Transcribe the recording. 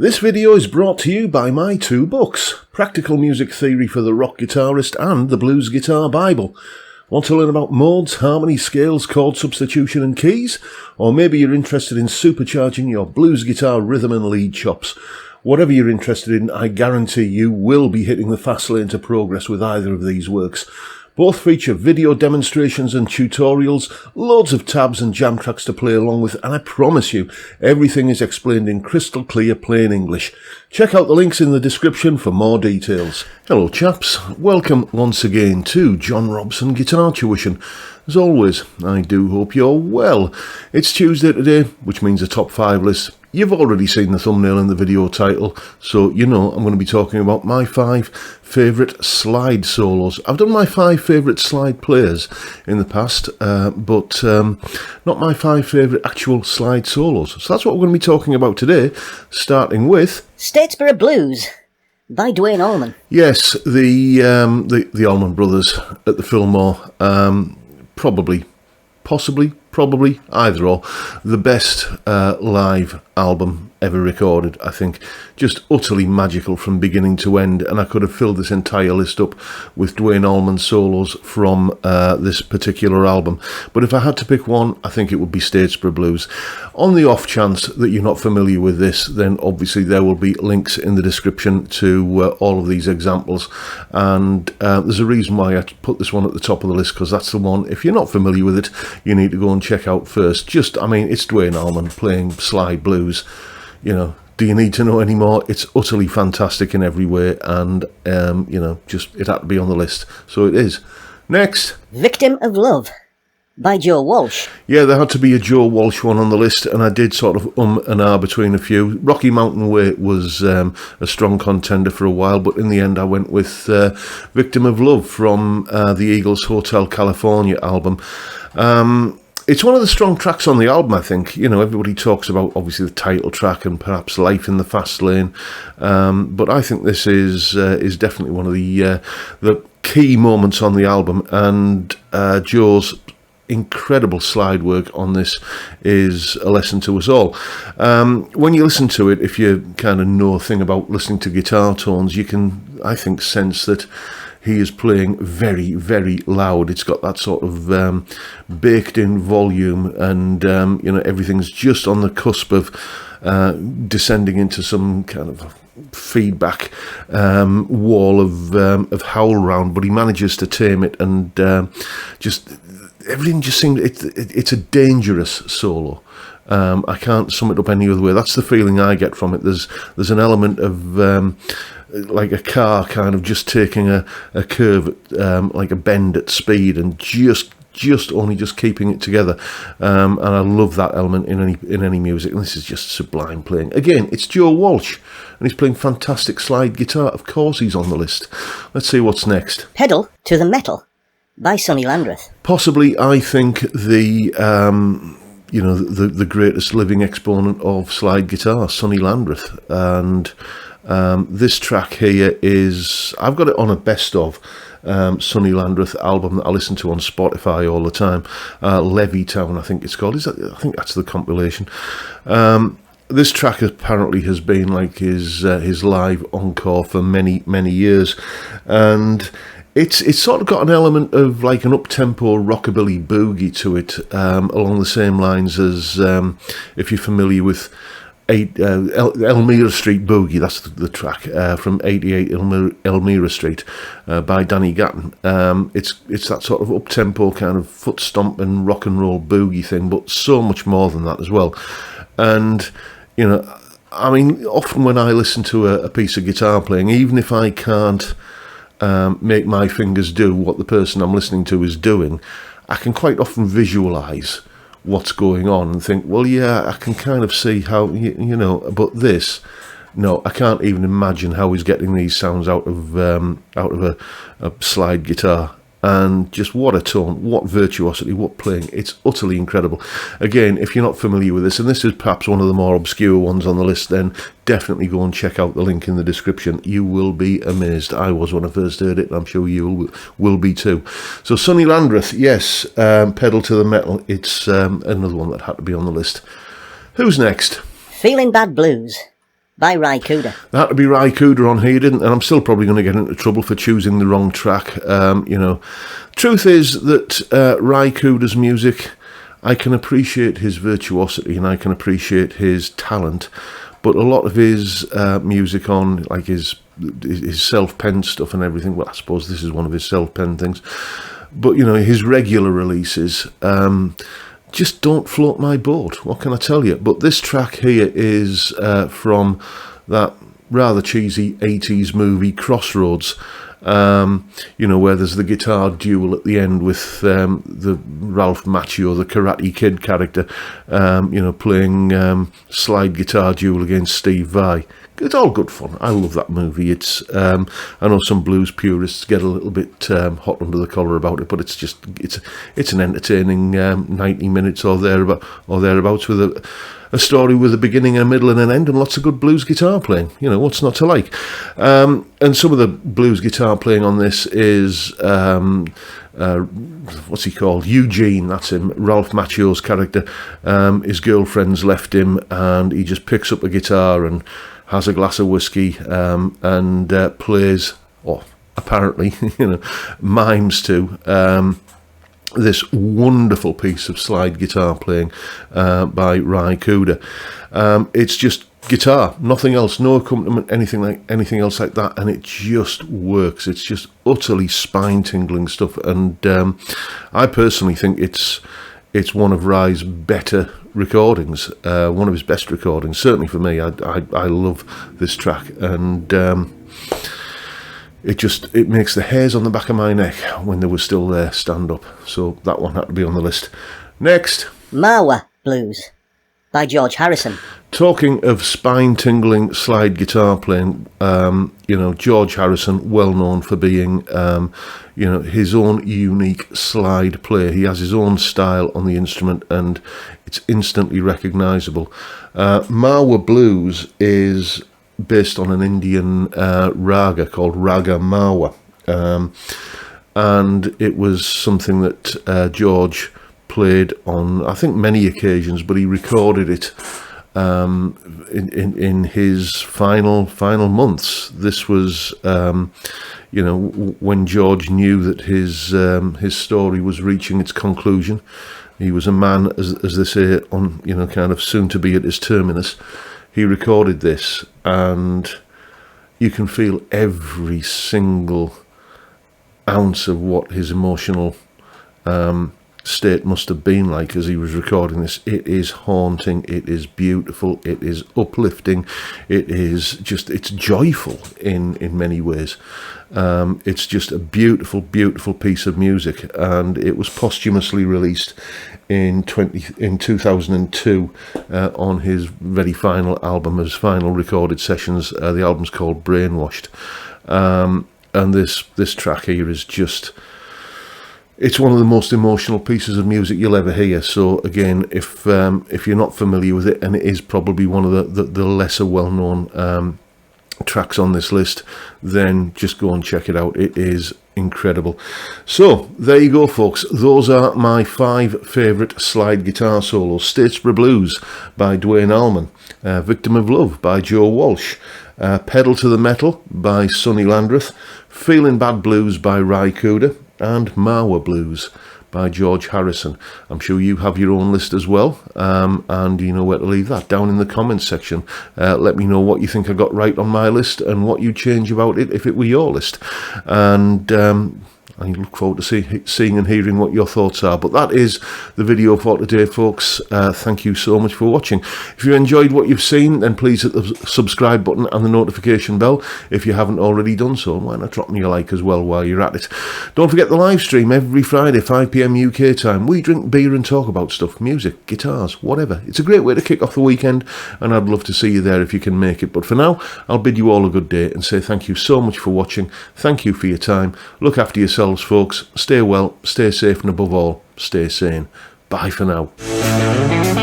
This video is brought to you by my two books, Practical Music Theory for the Rock Guitarist and The Blues Guitar Bible. Want to learn about modes, harmony, scales, chord substitution and keys? Or maybe you're interested in supercharging your blues guitar rhythm and lead chops. Whatever you're interested in, I guarantee you will be hitting the fast lane to progress with either of these works. Both feature video demonstrations and tutorials, loads of tabs and jam tracks to play along with, and I promise you, everything is explained in crystal clear plain English. Check out the links in the description for more details. Hello chaps, welcome once again to John Robson Guitar Tuition. As always, I do hope you're well. It's Tuesday today, which means a top 5 list. You've already seen the thumbnail and the video title, so you know I'm going to be talking about my 5 favourite slide solos. I've done my 5 favourite slide players in the past, but not my 5 favourite actual slide solos. So that's what we're going to be talking about today, starting with Statesboro Blues by Duane Allman. Yes, the Allman Brothers at the Fillmore. Probably, either or. The best live album ever recorded, I think. Just utterly magical from beginning to end, and I could have filled this entire list up with Duane Allman solos from this particular album. But if I had to pick one, I think it would be Statesboro Blues. On the off chance that you're not familiar with this, then obviously there will be links in the description to all of these examples. And there's a reason why I put this one at the top of the list, because that's the one, if you're not familiar with it, you need to go and check out first. It's Duane Allman playing slide blues. You know, do you need to know any more? It's utterly fantastic in every way, and it had to be on the list, so it is. Next, Victim of Love by Joe Walsh. Yeah, there had to be a Joe Walsh one on the list, and I did sort of and ah between a few. Rocky Mountain Way was a strong contender for a while, but in the end I went with Victim of Love from the Eagles' Hotel California album. It's one of the strong tracks on the album, I think. You know, everybody talks about, obviously, the title track and perhaps Life in the Fast Lane. But I think this is definitely one of the key moments on the album. And Joe's incredible slide work on this is a lesson to us all. When you listen to it, if you kind of know a thing about listening to guitar tones, you can, I think, sense that he is playing very, very loud. It's got that sort of baked-in volume, and everything's just on the cusp of descending into some kind of feedback wall of howl round. But he manages to tame it, and everything just seems it's a dangerous solo. I can't sum it up any other way. That's the feeling I get from it. There's an element of like a car kind of just taking a curve, like a bend at speed, and just keeping it together. And I love that element in any music. And this is just sublime playing. Again, it's Joe Walsh, and he's playing fantastic slide guitar. Of course, he's on the list. Let's see what's next. Pedal to the Metal by Sonny Landreth. Possibly, I think the greatest living exponent of slide guitar, Sonny Landreth, and this track here is, I've got it on a best of Sonny Landreth album that I listen to on Spotify all the time. Levittown, I think it's called. I think that's the compilation. This track apparently has been like his live encore for many, many years, and it's sort of got an element of like an up-tempo rockabilly boogie to it, along the same lines as if you're familiar with Elmira Street Boogie. That's the track from 88 Elmira Street by Danny Gatton. It's that sort of up-tempo kind of foot stomping rock and roll boogie thing, but so much more than that as well. And often when I listen to a piece of guitar playing, even if I can't make my fingers do what the person I'm listening to is doing, I can quite often visualise what's going on and think, well, yeah, I can kind of see how, but this, no, I can't even imagine how he's getting these sounds out of a slide guitar. And just what a tone, what virtuosity, what playing. It's utterly incredible. Again, if you're not familiar with this, and this is perhaps one of the more obscure ones on the list, then definitely go and check out the link in the description. You will be amazed. I was when I first heard it, and I'm sure you will be too. So Sonny Landreth, yes, Pedal to the Metal. It's another one that had to be on the list. Who's next? Feeling Bad Blues by Ry Cooder. That would be Ry Cooder on here, didn't? And I'm still probably going to get into trouble for choosing the wrong track. Truth is that Ry Cooder's music, I can appreciate his virtuosity and I can appreciate his talent, but a lot of his music on, like his self-penned stuff and everything, well, I suppose this is one of his self-penned things, but, his regular releases just don't float my boat. What can I tell you? But this track here is from that rather cheesy 80s movie Crossroads, where there's the guitar duel at the end with the Ralph Macchio, the Karate Kid character, playing slide guitar duel against Steve Vai. It's all good fun. I love that movie. It's I know some blues purists get a little bit hot under the collar about it, but it's an entertaining 90 minutes or thereabouts with a story with a beginning, a middle, and an end, and lots of good blues guitar playing. What's not to like? And some of the blues guitar playing on this is what's he called? Eugene. That's him. Ralph Macchio's character. His girlfriend's left him, and he just picks up a guitar and has a glass of whiskey and plays, or apparently, mimes to this wonderful piece of slide guitar playing by Ry Cooder. It's just guitar, nothing else, no accompaniment, anything else like that, and it just works. It's just utterly spine-tingling stuff, and I personally think it's one of Ry's better recordings, one of his best recordings, certainly for me. I love this track, and it makes the hairs on the back of my neck when they were still there stand up. So that one had to be on the list. Next, Marwa Blues by George Harrison. Talking of spine-tingling slide guitar playing, George Harrison, well known for being, his own unique slide player. He has his own style on the instrument, and it's instantly recognisable. Marwa Blues is based on an Indian raga called Raga Marwa, and it was something that George played on, I think, many occasions, but he recorded it in his final months. This was when George knew that his story was reaching its conclusion. He was a man, as they say, on kind of soon to be at his terminus. He recorded this, and you can feel every single ounce of what his emotional state must have been like as he was recording this. It is haunting, it is beautiful, it is uplifting, it's joyful in many ways. It's just a beautiful piece of music, and it was posthumously released in 2002 on his very final album, his final recorded sessions. The album's called Brainwashed, and this track here is just, it's one of the most emotional pieces of music you'll ever hear. So again, if you're not familiar with it, and it is probably one of the lesser well-known tracks on this list, then just go and check it out. It is incredible. So there you go, folks. Those are my 5 favourite slide guitar solos. Statesboro Blues by Duane Allman, Victim of Love by Joe Walsh, Pedal to the Metal by Sonny Landreth, Feeling Bad Blues by Ry Cooder, and Marwa Blues by George Harrison. I'm sure you have your own list as well, and you know where to leave that down in the comments section. Let me know what you think I got right on my list and what you'd change about it if it were your list, and I look forward to seeing and hearing what your thoughts are. But that is the video for today, folks. Thank you so much for watching. If you enjoyed what you've seen, then please hit the subscribe button and the notification bell. If you haven't already done so, why not drop me a like as well while you're at it. Don't forget the live stream every Friday, 5 PM UK time. We drink beer and talk about stuff, music, guitars, whatever. It's a great way to kick off the weekend, and I'd love to see you there if you can make it. But for now, I'll bid you all a good day and say thank you so much for watching. Thank you for your time. Look after yourselves, folks. Stay well, stay safe, and above all, stay sane. Bye for now.